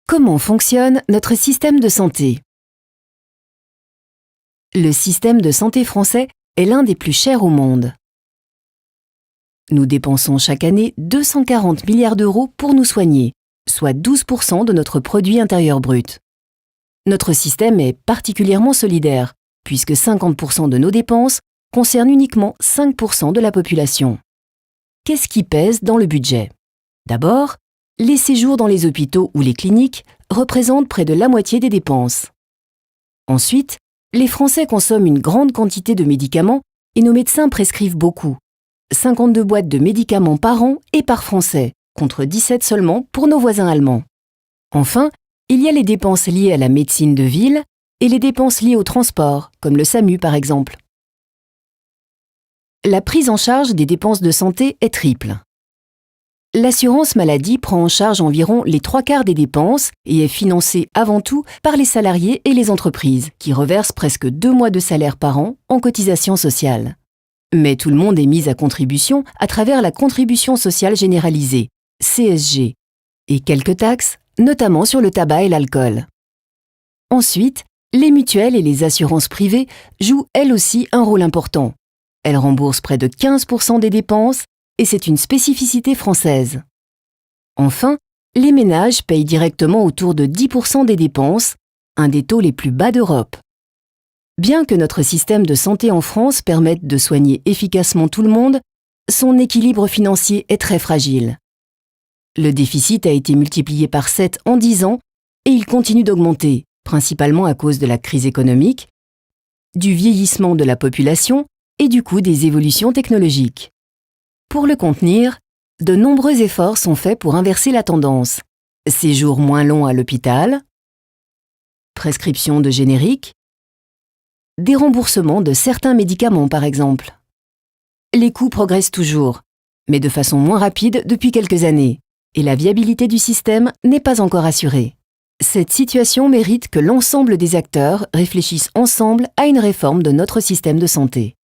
Comment fonctionne notre système de santé? Le système de santé français est l'un des plus chers au monde. Nous dépensons chaque année 240 milliards d'euros pour nous soigner, soit 12% de notre produit intérieur brut. Notre système est particulièrement solidaire, puisque 50% de nos dépenses concernent uniquement 5% de la population. Qu'est-ce qui pèse dans le budget? D'abord, les séjours dans les hôpitaux ou les cliniques représentent près de la moitié des dépenses. Ensuite, les Français consomment une grande quantité de médicaments et nos médecins prescrivent beaucoup. 52 boîtes de médicaments par an et par Français, contre 17 seulement pour nos voisins allemands. Enfin, il y a les dépenses liées à la médecine de ville et les dépenses liées au transport, comme le SAMU par exemple. La prise en charge des dépenses de santé est triple. L'assurance maladie prend en charge environ les 3/4 des dépenses et est financée avant tout par les salariés et les entreprises, qui reversent presque 2 mois de salaire par an en cotisations sociales. Mais tout le monde est mis à contribution à travers la contribution sociale généralisée, CSG, et quelques taxes, notamment sur le tabac et l'alcool. Ensuite, les mutuelles et les assurances privées jouent elles aussi un rôle important. Elles remboursent près de 15% des dépenses et c'est une spécificité française. Enfin, les ménages payent directement autour de 10% des dépenses, un des taux les plus bas d'Europe. Bien que notre système de santé en France permette de soigner efficacement tout le monde, son équilibre financier est très fragile. Le déficit a été multiplié par 7 en 10 ans et il continue d'augmenter, principalement à cause de la crise économique, du vieillissement de la population et du coût des évolutions technologiques. Pour le contenir, de nombreux efforts sont faits pour inverser la tendance. Séjours moins longs à l'hôpital, prescription de génériques, déremboursement de certains médicaments par exemple. Les coûts progressent toujours, mais de façon moins rapide depuis quelques années, et la viabilité du système n'est pas encore assurée. Cette situation mérite que l'ensemble des acteurs réfléchissent ensemble à une réforme de notre système de santé.